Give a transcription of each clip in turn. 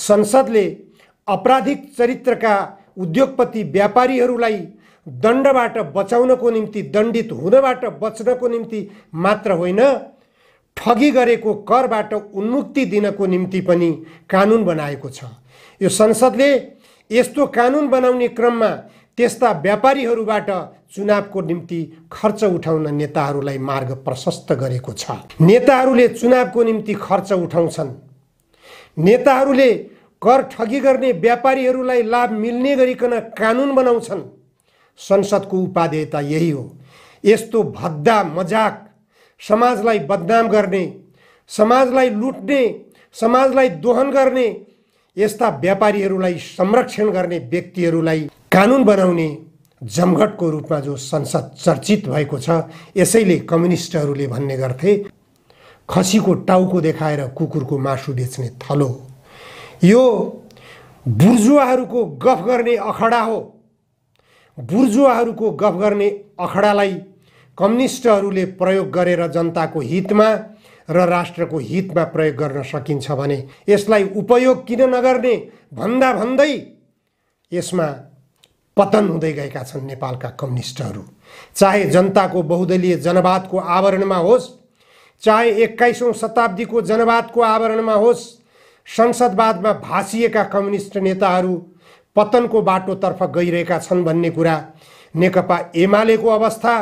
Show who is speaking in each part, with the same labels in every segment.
Speaker 1: संसदले अपराधिक चरित्रका उद्योगपति व्यापारीहरूलाई दण्डबाट बचाउनको निम्ति, दण्डित हुनबाट बच्नको निम्ति मात्र होइन, ठगी गरेको करबाट उन्मुक्ति दिनको निम्ति पनि कानुन बनाएको छ। यो संसदले यस्तो कानुन बनाउने क्रममा त्यस्ता व्यापारीहरूबाट चुनावको निम्ति खर्च उठाउन नेताहरूलाई मार्ग प्रशस्त गरेको छ। नेताहरूले चुनावको निम्ति खर्च उठाउँछन्। नेताहरूले कर ठगी गर्ने व्यापारीहरूलाई लाभ मिल्ने गरिकन कानुन बनाउँछन्। संसदको उपादेयता यही हो। यस्तो भद्दा मजाक, समाजलाई बदनाम गर्ने, समाजलाई लुट्ने, समाजलाई दोहन गर्ने यस्ता व्यापारीहरूलाई संरक्षण गर्ने व्यक्तिहरूलाई कानुन बनाउने जमघटको रूपमा जो संसद चर्चित भएको छ, यसैले कम्युनिस्टहरूले भन्ने गर्थे खसीको टाउको देखाएर कुकुरको मासु बेच्ने थलो। यो बुर्जुवाहरूको गफ गर्ने अखडा हो। बुर्जुवाहरूको गफ गर्ने अखडालाई कम्युनिस्टहरूले प्रयोग गरेर जनताको हितमा र राष्ट्रको हितमा प्रयोग गर्न सकिन्छ भने यसलाई उपयोग किन नगर्ने भन्दा भन्दै यसमा पतन हुँदै गएका छन् नेपालका कम्युनिस्टहरू। चाहे जनताको बहुदलीय जनवादको आवरणमा होस्, चाहे 21औं शताब्दीको जनवादको आवरणमा होस्, संसदवादमा भासिएका कम्युनिस्ट नेताहरू पतनको बाटोतर्फ गइरहेका छन् भन्ने कुरा नेकपा एमालेको अवस्था,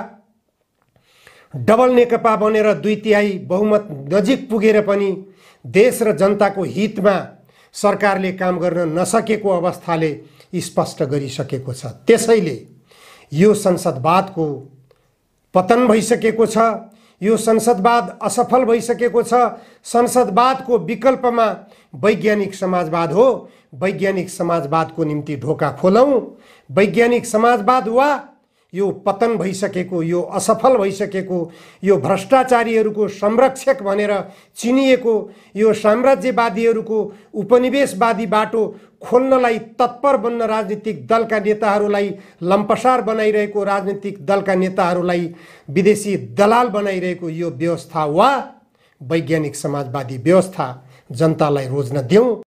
Speaker 1: डबल नेकपा बनेर 2/3 बहुमत नजिक पुगेर पनि देश र जनताको हितमा सरकारले काम गर्न नसकेको अवस्थाले स्पष्ट गरिसकेको छ। त्यसैले यो संसदवादको पतन भइसकेको छ। यो संसदवाद असफल भइसकेको छ। संसदवादको विकल्पमा वैज्ञानिक समाजवाद हो। वैज्ञानिक समाजवादको निम्ति ढोका खोलौँ। वैज्ञानिक समाजवाद वा यो पतन भइसकेको, यो असफल भइसकेको, यो भ्रष्टाचारीहरूको संरक्षक भनेर चिनिएको यो साम्राज्यवादीहरूको उपनिवेशवादी बाटो खोल्नलाई तत्पर बन्न राजनीतिक दलका नेताहरूलाई, लम्पसार बनाइरहेको राजनीतिक दलका नेताहरूलाई विदेशी दलाल बनाइरहेको यो व्यवस्था वा वैज्ञानिक समाजवादी व्यवस्था जनतालाई रोज्न देऊ।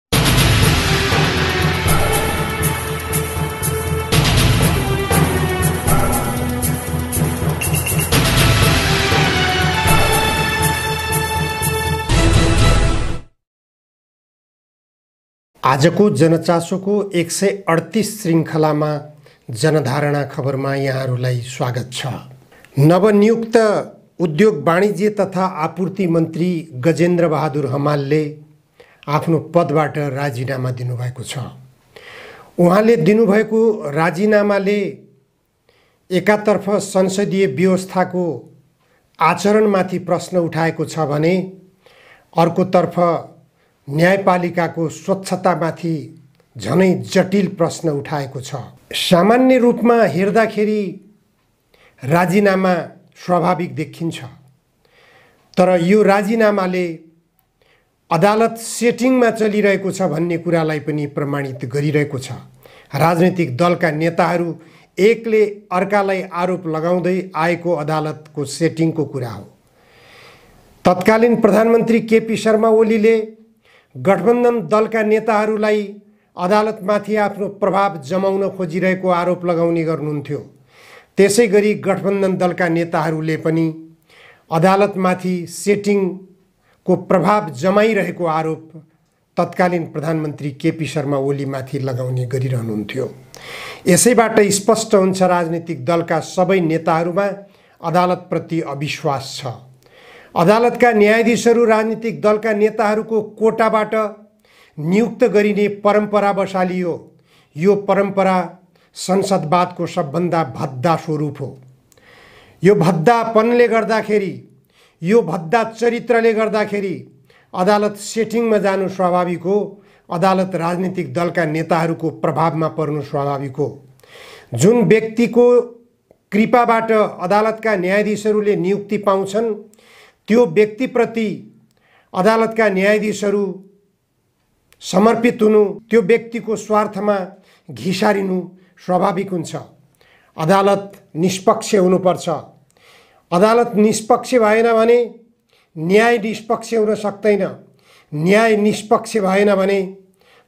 Speaker 1: आजको जनचासोको 138 श्रृङ्खलामा जनधारणा खबरमा यहाँहरूलाई स्वागत छ। नवनियुक्त उद्योग वाणिज्य तथा आपूर्ति मन्त्री गजेन्द्र बहादुर हमालले आफ्नो पदबाट राजीनामा दिनुभएको छ। उहाँले दिनुभएको राजीनामाले एकातर्फ संसदीय व्यवस्थाको आचरणमाथि प्रश्न उठाएको छ भने अर्कोतर्फ न्यायपालिकाको स्वच्छतामाथि झनै जटिल प्रश्न उठाएको छ। सामान्य रूपमा हेर्दाखेरि राजीनामा स्वाभाविक देखिन्छ, तर यो राजीनामाले अदालत सेटिङमा चलिरहेको छ भन्ने कुरालाई पनि प्रमाणित गरिरहेको छ। राजनीतिक दलका नेताहरू एकले अर्कालाई आरोप लगाउँदै आएको अदालतको सेटिङको कुरा हो। तत्कालीन प्रधानमन्त्री केपी शर्मा ओलीले गठबन्धन दलका नेताहरूलाई अदालतमाथि आफ्नो प्रभाव जमाउन खोजिरहेको आरोप लगाउने गर्नुहुन्थ्यो। त्यसै गरी गठबन्धन दलका नेताहरूले पनि अदालतमाथि सेटिङको प्रभाव जमाइरहेको आरोप तत्कालीन प्रधानमन्त्री केपी शर्मा ओलीमाथि लगाउने गरिरहनुहुन्थ्यो। यसैबाट स्पष्ट हुन्छ राजनीतिक दलका सबै नेताहरूमा अदालतप्रति अविश्वास छ। अदालतका न्यायाधीशहरू राजनीतिक दलका नेताहरूको कोटाबाट नियुक्त गरिने परम्परा बसालियो। यो परम्परा संसदवादको सबभन्दा भद्दा स्वरूप हो। यो भद्दापनले गर्दाखेरि, यो भद्दा चरित्रले गर्दाखेरि अदालत सेटिङमा जानु स्वाभाविक हो। अदालत राजनीतिक दलका नेताहरूको प्रभावमा पर्नु स्वाभाविक हो। जुन व्यक्तिको कृपाबाट अदालतका न्यायाधीशहरूले नियुक्ति पाउँछन् त्यो व्यक्तिप्रति अदालतका न्यायाधीशहरू समर्पित हुनु, त्यो व्यक्तिको स्वार्थमा घिसारिनु स्वाभाविक हुन्छ। अदालत निष्पक्ष हुनुपर्छ। अदालत निष्पक्ष भएन भने न्याय निष्पक्ष हुन सक्दैन। न्याय निष्पक्ष भएन भने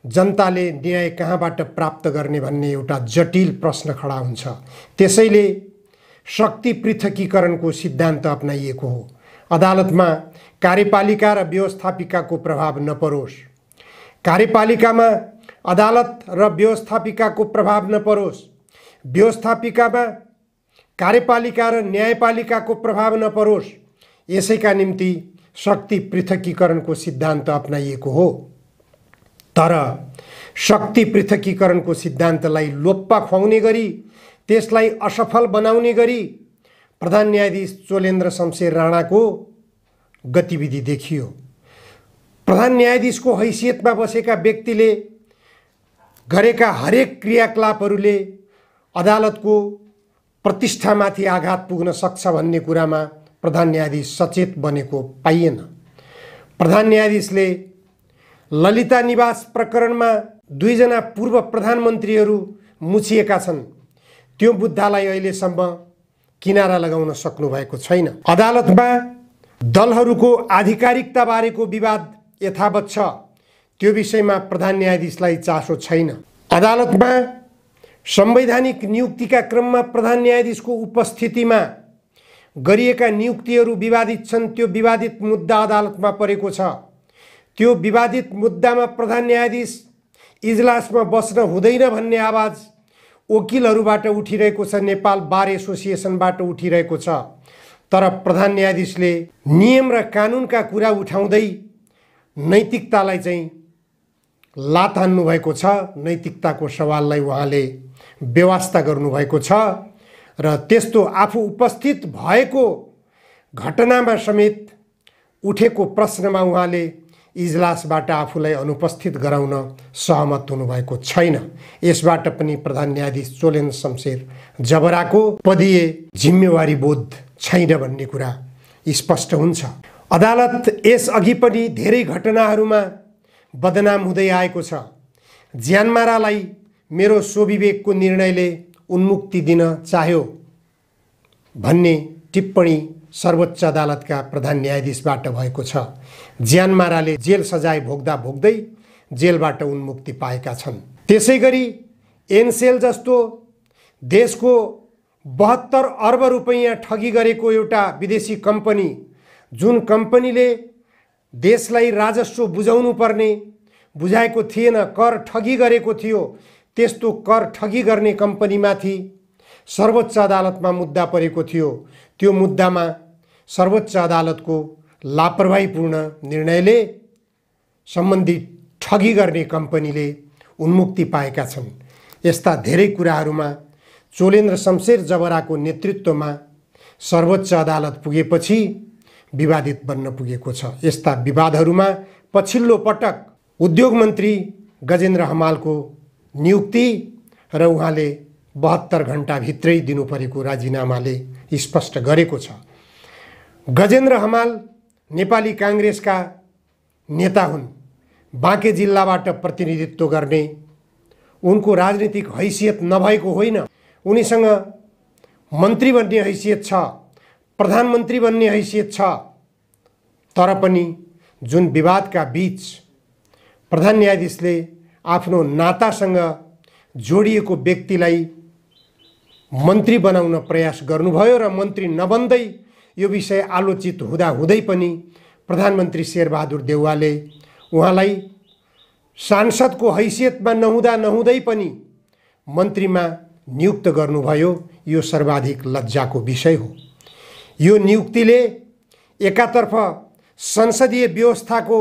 Speaker 1: जनताले न्याय कहाँबाट प्राप्त गर्ने भन्ने एउटा जटिल प्रश्न खडा हुन्छ। त्यसैले शक्ति पृथकीकरणको सिद्धान्त अपनाइएको हो। अदालतमा कार्यपालिका र व्यवस्थापिकाको प्रभाव नपरोस्, कार्यपालिकामा अदालत र व्यवस्थापिकाको प्रभाव नपरोस्, व्यवस्थापिकामा कार्यपालिका र न्यायपालिकाको प्रभाव नपरोस्, यसैका निम्ति शक्ति पृथकीकरणको सिद्धान्त अपनाइएको हो। तर शक्ति पृथकीकरणको सिद्धान्तलाई लोप्पा खुवाउने गरी, त्यसलाई असफल बनाउने गरी प्रधान न्यायाधीश चोलेन्द्र शमशेर राणाको गतिविधि देखियो। प्रधान न्यायाधीशको हैसियतमा बसेका व्यक्तिले गरेका हरेक क्रियाकलापहरूले अदालतको प्रतिष्ठामाथि आघात पुग्न सक्छ भन्ने कुरामा प्रधान न्यायाधीश सचेत बनेको पाइएन। प्रधान न्यायाधीशले ललिता निवास प्रकरणमा 2 जना पूर्व प्रधानमन्त्रीहरू मुछिएका छन्, त्यो मुद्दालाई अहिलेसम्म किनारा लगाउन सक्नु भएको छैन। अदालतमा दलहरूको आधिकारिकता बारेको विवाद यथावत छ, त्यो विषयमा प्रधान न्यायाधीशलाई चासो छैन। अदालतमा संवैधानिक नियुक्तिका क्रममा प्रधान न्यायाधीशको उपस्थितिमा गरिएका नियुक्तिहरू विवादित छन्, त्यो विवादित मुद्दा अदालतमा परेको छ। त्यो विवादित मुद्दामा प्रधान न्यायाधीश इजलासमा बस्न हुँदैन भन्ने आवाज वकिलहरूबाट उठिरहेको छ, नेपाल बार एसोसिएसनबाट उठिरहेको छ। तर प्रधान न्यायाधीशले नियम र कानुनका कुरा उठाउँदै नैतिकतालाई चाहिँ लात हान्नु भएको छ। नैतिकताको सवाललाई उहाँले बेवास्ता गर्नुभएको छ र त्यस्तो आफू उपस्थित भएको घटनामा समेत उठेको प्रश्नमा उहाँले इजलासबाट आफूलाई अनुपस्थित गराउन सहमत हुनुभएको छैन। यसबाट पनि प्रधान न्यायाधीश चोलेन्द्र शमशेर जबराको पदीय जिम्मेवारी बोध छैन भन्ने कुरा स्पष्ट हुन्छ। अदालत यसअघि पनि धेरै घटनाहरूमा बदनाम हुँदै आएको छ। ज्यानमारालाई मेरो स्वविवेकको निर्णयले उन्मुक्ति दिन चाह्यो भन्ने टिप्पणी सर्वोच्च अदालतका प्रधान न्यायाधीशबाट भएको छ। ज्यानमाराले जेल सजाय भोग्दा भोग्दै जेलबाट उन्मुक्ति पाएका छन्। त्यसैगरी एनसेल जस्तो देशको 72 अर्ब रुपैयाँ ठगी गरेको एउटा विदेशी कम्पनी, जुन कम्पनीले देशलाई राजस्व बुझाउनु पर्ने बुझाएको थिएन, कर ठगी गरेको थियो, त्यस्तो कर ठगी गर्ने कम्पनीमाथि सर्वोच्च अदालतमा मुद्दा परेको थियो। त्यो मुद्दामा सर्वोच्च अदालतको लापरवाहीपूर्ण निर्णयले सम्बन्धित ठगी गर्ने कम्पनीले उन्मुक्ति पाएका छन्। यस्ता धेरै कुराहरूमा चोलेन्द्र शमशेर जबराको नेतृत्वमा सर्वोच्च अदालत पुगेपछि विवादित बन्न पुगेको छ। यस्ता विवादहरूमा पछिल्लो पटक उद्योग मन्त्री गजेन्द्र हमालको नियुक्ति र उहाँले 72 घण्टाभित्रै दिनुपरेको राजीनामाले स्पष्ट गरेको छ। गजेन्द्र हमाल नेपाली काङ्ग्रेसका नेता हुन्, बाँके जिल्लाबाट प्रतिनिधित्व गर्ने। उनको राजनीतिक हैसियत नभएको होइन, उनीसँग मन्त्री बन्ने हैसियत छ, प्रधानमन्त्री बन्ने हैसियत छ। तर पनि जुन विवादका बीच प्रधान न्यायाधीशले आफ्नो नातासँग जोडिएको व्यक्तिलाई मन्त्री बनाउन प्रयास गर्नुभयो र मन्त्री नबन्दै यो विषय आलोचित हुँदाहुँदै पनि प्रधानमन्त्री शेरबहादुर देउवाले उहाँलाई सांसदको हैसियतमा नहुँदै पनि मन्त्रीमा नियुक्त गर्नुभयो। यो सर्वाधिक लज्जाको विषय हो। यो नियुक्तिले एकातर्फ संसदीय व्यवस्थाको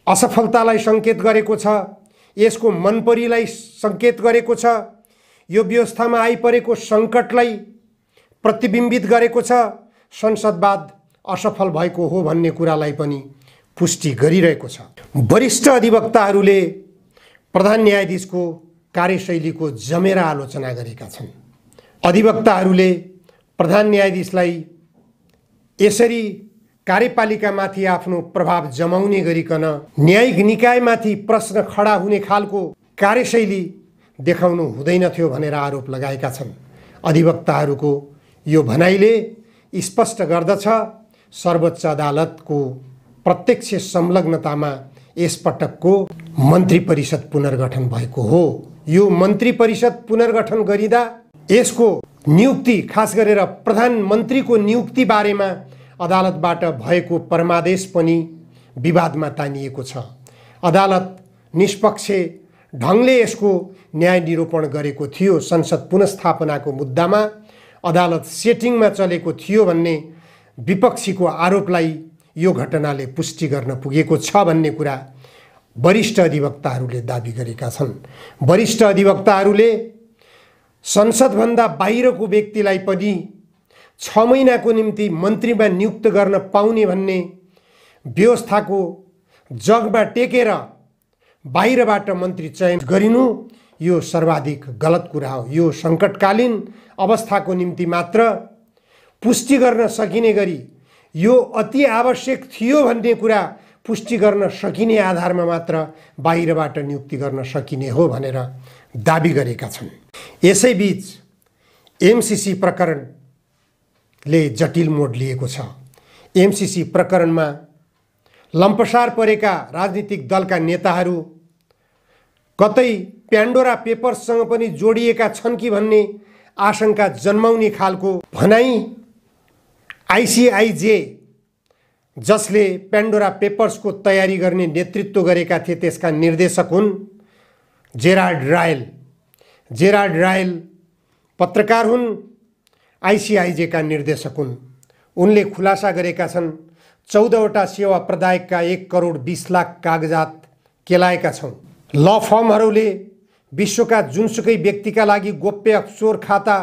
Speaker 1: असफलतालाई सङ्केत गरेको छ, यसको मनपरीलाई सङ्केत गरेको छ, यो व्यवस्थामा आइपरेको सङ्कटलाई प्रतिबिम्बित गरेको छ, संसदवाद असफल भएको हो भन्ने कुरालाई पनि पुष्टि गरिरहेको छ। वरिष्ठ अधिवक्ताहरूले प्रधान न्यायाधीशको कार्यशैलीको जमेर आलोचना गरेका छन्। अधिवक्ताहरूले प्रधान न्यायाधीशलाई यसरी कार्यपालिकामाथि आफ्नो प्रभाव जमाउने गरिकन न्यायिक निकायमाथि प्रश्न खडा हुने खालको कार्यशैली देखाउनु हुँदैन थियो भनेर आरोप लगाएका छन्। अधिवक्ताहरूको यो भनाइले स्पष्ट गर्दछ सर्वोच्च अदालतको प्रत्यक्ष संलग्नतामा यसपटकको मन्त्री परिषद पुनर्गठन भएको हो। यो मन्त्री परिषद पुनर्गठन गरिँदा यसको नियुक्ति, खास गरेर प्रधानमन्त्रीको नियुक्ति बारेमा अदालतबाट भएको परमादेश पनि विवादमा तानिएको छ। अदालत निष्पक्ष ढङ्गले यसको न्याय निरूपण गरेको थियो। संसद पुनर्स्थापनाको मुद्दामा अदालत सेटिङमा चलेको थियो भन्ने विपक्षीको आरोपलाई यो घटनाले पुष्टि गर्न पुगेको छ भन्ने कुरा वरिष्ठ अधिवक्ताहरूले दाबी गरेका छन्। वरिष्ठ अधिवक्ताहरूले संसदभन्दा बाहिरको व्यक्तिलाई पनि 6 महिनाको निम्ति मन्त्रीमा नियुक्त गर्न पाउने भन्ने व्यवस्थाको जगमा टेकेर बाहिरबाट मन्त्री चयन गरिनु यो सर्वाधिक गलत कुरा हो। यो सङ्कटकालीन अवस्थाको निम्ति मात्र पुष्टि गर्न सकिने गरी यो अति आवश्यक थियो भन्ने कुरा पुष्टि गर्न सकिने आधारमा मात्र बाहिरबाट नियुक्ति गर्न सकिने हो भनेर दाबी गरेका छन्। यसैबीच एमसीसी प्रकरणले जटिल मोड लिएको छ। एमसीसी प्रकरणमा लम्पसार परेका राजनीतिक दलका नेताहरू कतै प्यान्डोरा पेपर्ससँग पनि जोडिएका छन् कि भन्ने आशंका जन्माउने खालको भनाई आइसिआइजे, जसले प्यान्डोरा पेपर्सको तयारी गर्ने नेतृत्व गरेका थिए, त्यसका निर्देशक हुन् जेराल्ड रायल। जेराल्ड रायल पत्रकार हुन्, आइसिआइजेका निर्देशक हुन्। उनले खुलासा गरेका छन् 14वटा सेवा प्रदायकका 1 करोड 20 लाख कागजात केलाएका छौँ। ल फर्महरूले विश्वका जुनसुकै व्यक्तिका लागि गोप्य अफसोर खाता,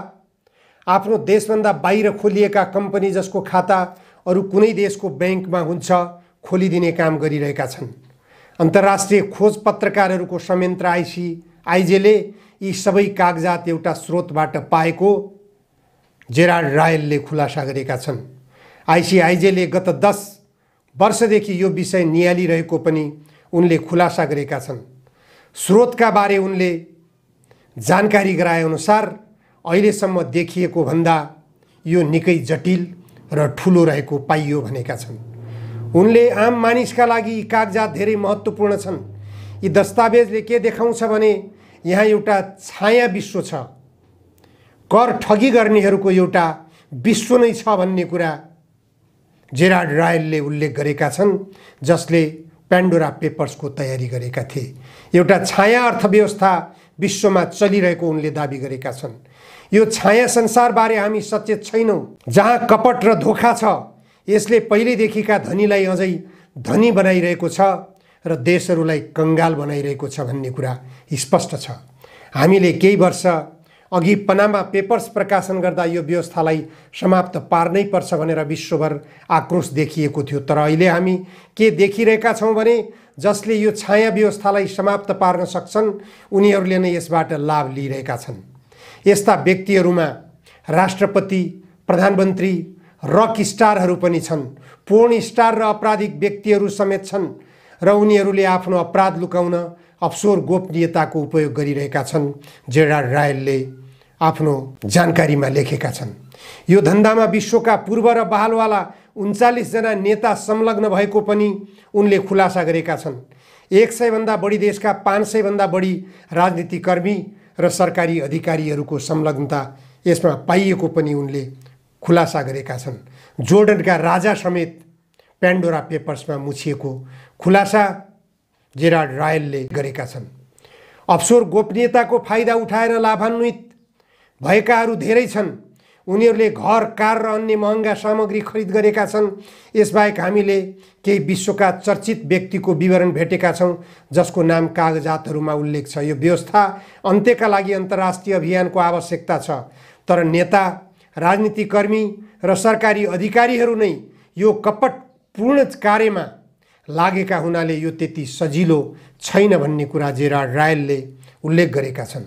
Speaker 1: आफ्नो देशभन्दा बाहिर खोलिएका कम्पनी जसको खाता अरू कुनै देशको ब्याङ्कमा हुन्छ, खोलिदिने काम गरिरहेका छन्। अन्तर्राष्ट्रिय खोज पत्रकारहरूको संयन्त्र आइसिआइजेले यी सबै कागजात एउटा स्रोतबाट पाएको जेराल्ड रायलले खुलासा गरेका छन्। आइसिआइजेले गत 10 वर्षदेखि यो विषय नियालिरहेको पनि उनले खुलासा गरेका छन्। स्रोतका बारे उनले जानकारी गराएअनुसार अहिलेसम्म देखिएको भन्दा यो निकै जटिल र ठुलो रहेको पाइयो भनेका छन्। उनले आम मानिसका लागि यी कागजात धेरै महत्त्वपूर्ण छन्। यी दस्तावेजले के देखाउँछ भने यहाँ एउटा छाया विश्व छ, कर ठगी गर्नेहरूको एउटा विश्व नै छ भन्ने कुरा जेराल्ड रायलले उल्लेख गरेका छन्, जसले प्यान्डोरा पेपर्सको तयारी गरेका थिए। एउटा छाया अर्थव्यवस्था विश्वमा चलिरहेको उनले दाबी गरेका छन्। यो छाया संसारबारे हामी सचेत छैनौँ, जहाँ कपट र धोखा छ। यसले पहिलेदेखिका धनीलाई अझै धनी बनाइरहेको छ र देशहरूलाई कङ्गाल बनाइरहेको छ भन्ने कुरा स्पष्ट छ। हामीले केही वर्ष अघि पनामा पेपर्स प्रकाशन गर्दा यो व्यवस्थालाई समाप्त पार्नै पर्छ भनेर विश्वभर आक्रोश देखिएको थियो। तर अहिले हामी के देखिरहेका छौँ भने जसले यो छाया व्यवस्थालाई समाप्त पार्न सक्छन् उनीहरूले नै यसबाट लाभ लिइरहेका छन्। यस्ता व्यक्तिहरूमा राष्ट्रपति, प्रधानमन्त्री, रक स्टारहरू पनि छन्। पोर्न स्टार र अपराधिक व्यक्तिहरू समेत छन् र उनीहरूले आफ्नो अपराध लुकाउन अफसोर गोपनीयताको उपयोग गरिरहेका छन्, जेराल्ड रायलले आफ्नो जानकारीमा लेखेका छन्। यो धन्दामा विश्वका पूर्व र बहालवाला 39 जना नेता संलग्न भएको पनि उनले खुलासा गरेका छन्। 100 भन्दा बढी देशका 500 भन्दा बढी राजनीतिकर्मी र सरकारी अधिकारीहरूको संलग्नता यसमा पाइएको पनि उनले खुलासा गरेका छन्। जोर्डनका राजा समेत प्यान्डोरा पेपर्समा मुछिएको खुलासा जेराल्ड रायलले गरेका छन्। अफसोर गोपनीयताको फाइदा उठाएर लाभान्वित भएकाहरू धेरै छन्। उनीहरूले घर, कार र अन्य महँगा सामग्री खरिद गरेका छन्। यसबाहेक हामीले केही विश्वका चर्चित व्यक्तिको विवरण भेटेका छौँ जसको नाम कागजातहरूमा उल्लेख छ। यो व्यवस्था अन्त्यका लागि अन्तर्राष्ट्रिय अभियानको आवश्यकता छ, तर नेता, राजनीतिकर्मी र सरकारी अधिकारीहरू नै यो कपटपूर्ण कार्यमा लागेका हुनाले यो त्यति सजिलो छैन भन्ने कुरा जेराल्ड रायलले उल्लेख गरेका छन्।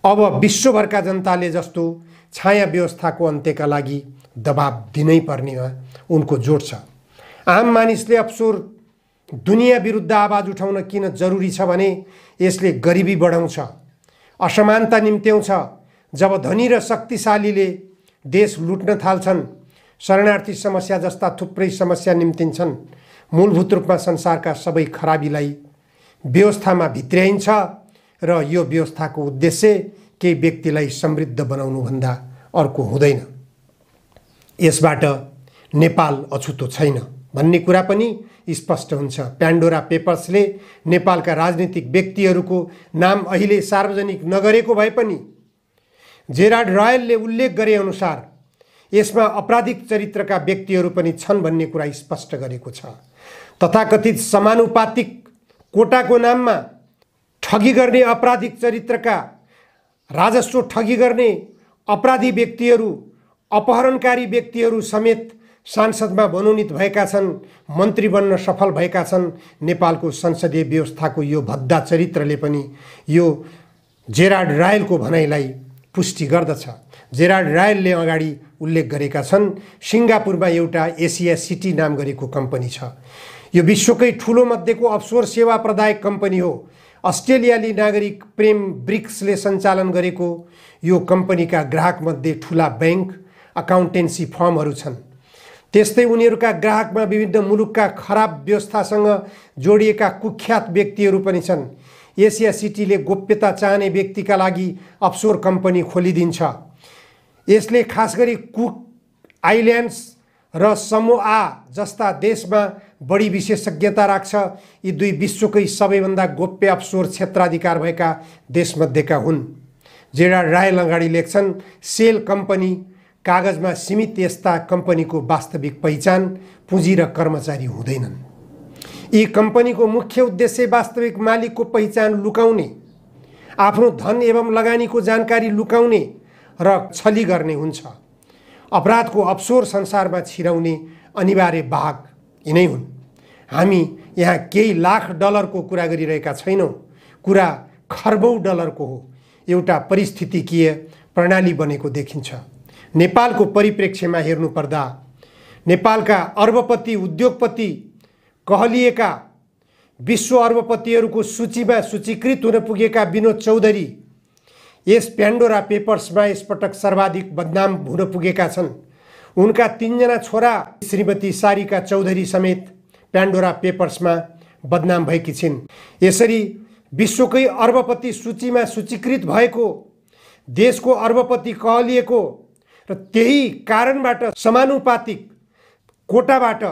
Speaker 1: अब विश्वभरका जनताले जस्तो छाया व्यवस्थाको अन्त्यका लागि दबाब दिनै पर्नेमा उनको जोड छ। आम मानिसले अफसोर दुनियाँ विरुद्ध आवाज उठाउन किन जरुरी छ भने यसले गरिबी बढाउँछ, असमानता निम्त्याउँछ। जब धनी र शक्तिशालीले देश लुट्न थाल्छन्, शरणार्थी समस्या जस्ता थुप्रै समस्या निम्तिन्छन्। मूलभूत रूपमा संसारका सबै खराबीलाई व्यवस्थामा भित्र्याइन्छ र यो व्यवस्थाको उद्देश्य केही व्यक्तिलाई समृद्ध बनाउनुभन्दा अर्को हुँदैन। यसबाट नेपाल अछुतो छैन भन्ने कुरा पनि स्पष्ट हुन्छ। प्यान्डोरा पेपर्सले नेपालका राजनीतिक व्यक्तिहरूको नाम अहिले सार्वजनिक नगरेको भए पनि जेरार्ड रायलले उल्लेख गरे अनुसार यसमा अपराधिक चरित्रका व्यक्तिहरू पनि छन् भन्ने कुरा स्पष्ट गरेको छ। तथाकथित समानुपातिक कोटाको नाममा ठगी गर्ने अपराधिक चरित्रका, राजस्व ठगी गर्ने अपराधी व्यक्तिहरू, अपहरणकारी व्यक्तिहरू समेत सांसदमा मनोनित भएका छन्, मन्त्री बन्न सफल भएका छन्। नेपालको संसदीय व्यवस्थाको यो भद्दा चरित्रले पनि यो जेरार्ड रायलको भनाइलाई पुष्टि गर्दछ। जेरार्ड रायलले अगाडि उल्लेख गरेका छन्, सिङ्गापुरमा एउटा एसिया सिटी नाम गरेको कम्पनी छ। यो विश्वकै ठुलो मध्येको अफसोर सेवा प्रदायक कम्पनी हो। अस्ट्रेलियाली नागरिक प्रेम ब्रिक्सले सञ्चालन गरेको यो कम्पनीका ग्राहकमध्ये ठुला ब्याङ्क, अकाउन्टेन्सी फर्महरू छन्। त्यस्तै उनीहरूका ग्राहकमा विभिन्न मुलुकका खराब व्यवस्थासँग जोडिएका कुख्यात व्यक्तिहरू पनि छन्। एसिया सिटीले गोप्यता चाहने व्यक्तिका लागि अफसोर कम्पनी खोलिदिन्छ। यसले खास गरी कुक आइल्यान्ड्स र समोआ जस्ता देशमा बढी विशेषज्ञता राख्छ। यी दुई विश्वकै सबैभन्दा गोप्य अफसोर क्षेत्राधिकार भएका देशमध्येका हुन्। जेरार्ड रायल अगाडि लेख्छन्, सेल कम्पनी कागजमा सीमित यस्ता कम्पनीको वास्तविक पहिचान, पुँजी र कर्मचारी हुँदैनन्। यी कम्पनीको मुख्य उद्देश्य वास्तविक मालिकको पहिचान लुकाउने, आफ्नो धन एवं लगानीको जानकारी लुकाउने र छली गर्ने हुन्छ। अपराधको अफसोर संसारमा छिराउने अनिवार्य भाग यिनै हुन्। हामी यहाँ केही लाख डलरको कुरा गरिरहेका छैनौँ, कुरा खर्बौँ डलरको हो। एउटा परिस्थितिकीय प्रणाली बनेको देखिन्छ। नेपालको परिप्रेक्ष्यमा हेर्नुपर्दा नेपालका अर्बपति उद्योगपति कहलिएका विश्व अर्बपतिहरूको सूचीमा सूचीकृत हुन पुगेका विनोद चौधरी यस प्यान्डोरा पेपर्समा यसपटक सर्वाधिक बदनाम हुन पुगेका छन्। उनका 3 जना छोरा श्रीमती सारिका चौधरी समेत प्यान्डोरा पेपर्समा बदनाम भएकी छिन्। यसरी विश्वकै अर्बपति सूचीमा सूचीकृत भएको देशको अर्बपति कहलिएको र त्यही कारणबाट समानुपातिक कोटाबाट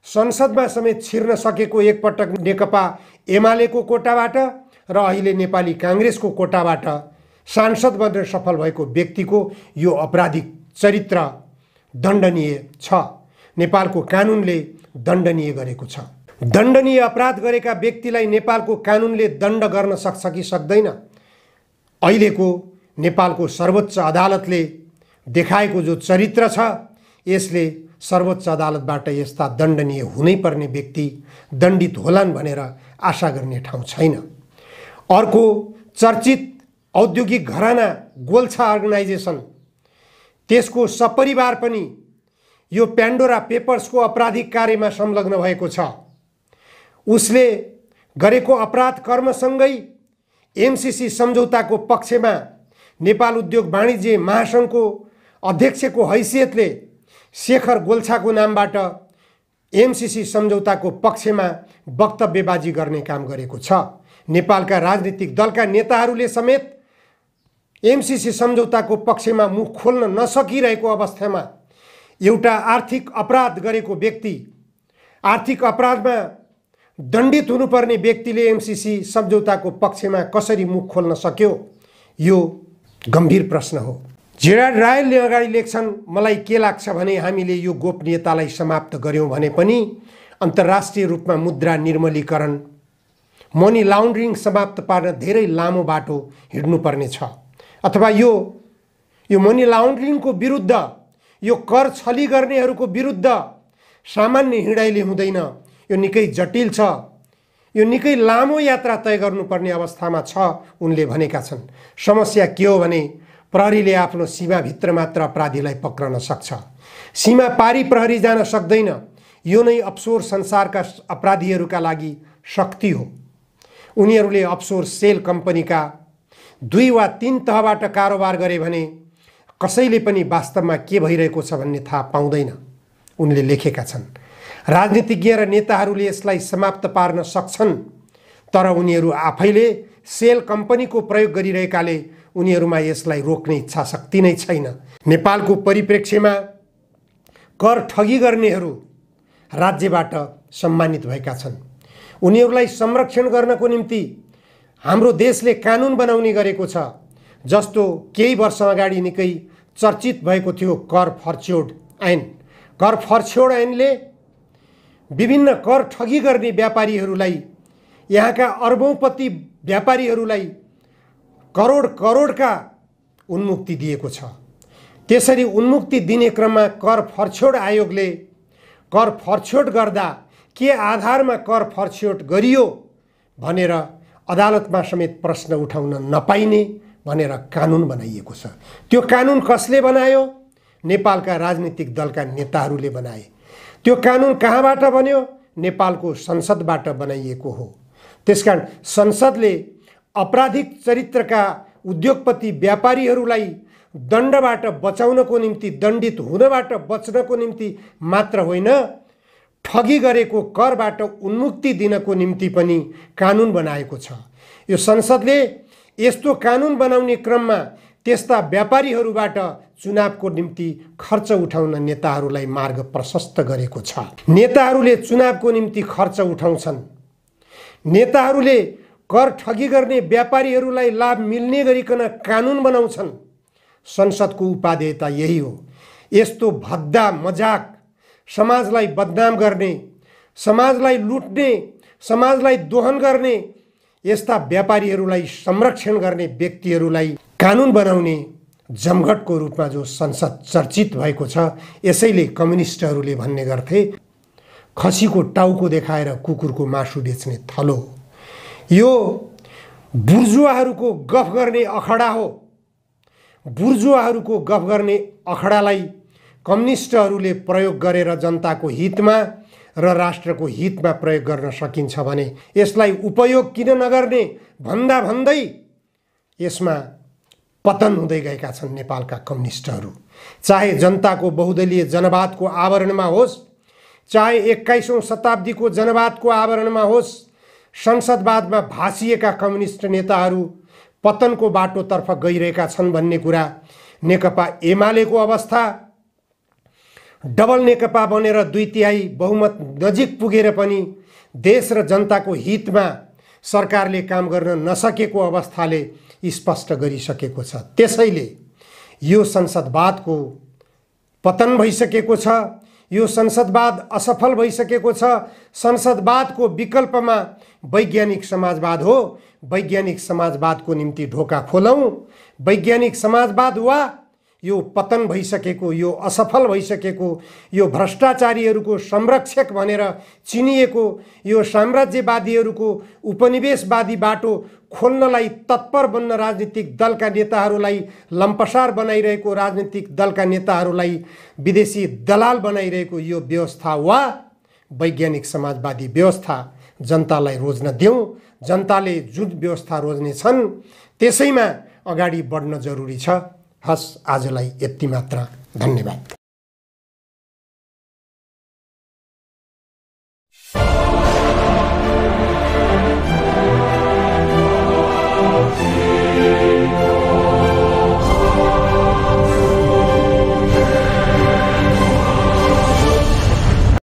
Speaker 1: संसदमा समेत छिर्न सकेको एकपटक नेकपा एमालेको कोटाबाट र अहिले नेपाली काङ्ग्रेसको कोटाबाट सांसद बन्न सफल भएको व्यक्तिको यो आपराधिक चरित्र दण्डनीय छ। नेपालको कानुनले दण्डनीय गरेको छ। दण्डनीय अपराध गरेका व्यक्तिलाई नेपालको कानुनले दण्ड गर्न सक्छ कि सक्दैन? अहिलेको नेपालको सर्वोच्च अदालतले देखाएको जो चरित्र छ, यसले सर्वोच्च अदालतबाट यस्ता दण्डनीय हुनै पर्ने व्यक्ति दण्डित होलान् भनेर आशा गर्ने ठाउँ छैन। अर्को चर्चित औद्योगिक घराना गोल्छा अर्गनाइजेसन, त्यसको सपरिवार पनि यो प्यान्डोरा पेपर्सको आपराधिक कार्यमा संलग्न भएको छ। उसले गरेको अपराध कर्मसँगै एमसीसी सम्झौताको पक्षमा नेपाल उद्योग वाणिज्य महासङ्घको अध्यक्षको हैसियतले शेखर गोल्छाको नामबाट एमसीसी सम्झौताको पक्षमा वक्तव्यबाजी गर्ने काम गरेको छ। नेपालका राजनीतिक दलका नेताहरूले समेत एमसीसी सम्झौताको पक्षमा मुख खोल्न नसकिरहेको अवस्थामा एउटा आर्थिक अपराध गरेको व्यक्ति, आर्थिक अपराधमा दण्डित हुनुपर्ने व्यक्तिले एमसीसी सम्झौताको पक्षमा कसरी मुख खोल्न सक्यो? यो गम्भीर प्रश्न हो। जेरार्ड रायलले अगाडि लेख्छन्, मलाई के लाग्छ भने हामीले यो गोपनीयतालाई समाप्त गर्यौँ भने पनि अन्तर्राष्ट्रिय रूपमा मुद्रा निर्मलीकरण, मनी लाउन्ड्रिङ समाप्त पार्न धेरै लामो बाटो हिँड्नुपर्ने छ। अथवा यो मनी लाउन्ड्रिङको विरुद्ध, यो कर छली गर्नेहरूको विरुद्ध सामान्य हिँडाइले हुँदैन। यो निकै जटिल छ। यो निकै लामो यात्रा तय गर्नुपर्ने अवस्थामा छ उनले भनेका छन्। समस्या के हो भने प्रहरीले आफ्नो सीमाभित्र मात्र अपराधीलाई पक्रन सक्छ, सीमा पारी प्रहरी जान सक्दैन। यो नै अफसोर संसारका अपराधीहरूका लागि शक्ति हो। उनीहरूले अफसोर सेल कम्पनीका 2 वा 3 तहबाट कारोबार गरे भने कसैले पनि वास्तवमा के भइरहेको छ भन्ने थाहा पाउँदैन। उनले लेखेका छन्, राजनीतिज्ञ र नेताहरूले यसलाई समाप्त पार्न सक्छन्, तर उनीहरू आफैले सेल कम्पनीको प्रयोग गरिरहेकाले उनीहरूमा यसलाई रोक्ने इच्छा शक्ति नै छैन। नेपालको परिप्रेक्ष्यमा कर ठगी गर्नेहरू राज्यबाट सम्मानित भएका छन्। उनीहरूलाई संरक्षण गर्नको निम्ति हाम्रो देशले कानुन बनाउने गरेको छ, जस्तो केही वर्ष अगाडि निकै चर्चित भएको थियो कर फर्च्योड ऐन। कर फर्च्योड ऐनले विभिन्न कर ठगी गर्ने व्यापारीहरूलाई, यहाँका अर्बौंपति व्यापारीहरूलाई करोड करोडका उन्मुक्ति दिएको छ। त्यसरी उन्मुक्ति दिने क्रममा कर फर्च्योड आयोगले कर फर्च्योड गर्दा के आधारमा कर फर्च्योड गरियो भनेर अदालतमा समेत प्रश्न उठाउन नपाइने भनेर कानुन बनाइएको छ। त्यो कानुन कसले बनायो? नेपालका राजनीतिक दलका नेताहरूले बनाए। त्यो कानुन कहाँबाट बन्यो? नेपालको संसदबाट बनाइएको हो। त्यसकारण संसदले आपराधिक चरित्रका उद्योगपति व्यापारीहरूलाई दण्डबाट बचाउनको निम्ति, दण्डित हुनबाट बच्नको निम्ति मात्र होइन, ठगी गरेको करबाट उन्मुक्ति दिनको निम्ति पनि कानुन बनाएको छ। यो संसदले यस्तो कानुन बनाउने क्रममा त्यस्ता व्यापारीहरूबाट चुनावको निम्ति खर्च उठाउन नेताहरूलाई मार्ग प्रशस्त गरेको छ। नेताहरूले चुनावको निम्ति खर्च उठाउँछन्। नेताहरूले कर ठगी गर्ने व्यापारीहरूलाई लाभ मिल्ने गरिकन कानुन बनाउँछन्। संसदको उपादेयता यही हो। यस्तो भद्दा मजाक, समाजलाई बदनाम गर्ने, समाजलाई लुट्ने, समाजलाई दोहन गर्ने यस्ता व्यापारीहरूलाई संरक्षण गर्ने व्यक्तिहरूलाई कानुन बनाउने जमघटको रूपमा जो संसद चर्चित भएको छ, यसैले कम्युनिस्टहरूले भन्ने गर्थे खसीको टाउको देखाएर कुकुरको मासु बेच्ने थलो। यो बुर्जुवाहरूको गफ गर्ने अखडा हो। बुर्जुवाहरूको गफ गर्ने अखडालाई कम्युनिस्टहरूले प्रयोग गरेर जनताको हितमा र राष्ट्रको हितमा प्रयोग गर्न सकिन्छ भने यसलाई उपयोग किन नगर्ने भन्दा भन्दै यसमा पतन हुँदै गएका छन् नेपालका कम्युनिस्टहरू। चाहे जनताको बहुदलीय जनवादको आवरणमा होस्, चाहे 21औं शताब्दीको जनवादको आवरणमा होस्, संसदवादमा भासिएका कम्युनिस्ट नेताहरू पतनको बाटोतर्फ गइरहेका छन् भन्ने कुरा नेकपा एमालेको अवस्था, डबल नेकपा बनेर 2/3 बहुमत नजिक पुगेर पनि देश र जनताको हितमा सरकारले काम गर्न नसकेको अवस्थाले स्पष्ट गरिसकेको छ। त्यसैले यो संसदवादको पतन भइसकेको छ। यो संसदवाद असफल भइसकेको छ। संसदवादको विकल्पमा वैज्ञानिक समाजवाद हो। वैज्ञानिक समाजवादको निम्ति ढोका खोलौँ। वैज्ञानिक समाजवाद वा यो पतन भइसकेको, यो असफल भइसकेको, यो भ्रष्टाचारीहरूको संरक्षक भनेर चिनिएको यो साम्राज्यवादीहरूको उपनिवेशवादी बाटो खोल्नलाई तत्पर बन्न राजनीतिक दलका नेताहरूलाई, लम्पसार बनाइरहेको राजनीतिक दलका नेताहरूलाई विदेशी दलाल बनाइरहेको यो व्यवस्था वा वैज्ञानिक समाजवादी व्यवस्था जनतालाई रोज्न देऊ। जनताले जुन व्यवस्था रोज्नेछन् त्यसैमा अगाडि बढ्न जरुरी छ। हस्, आजलाई यति मात्र। धन्यवाद।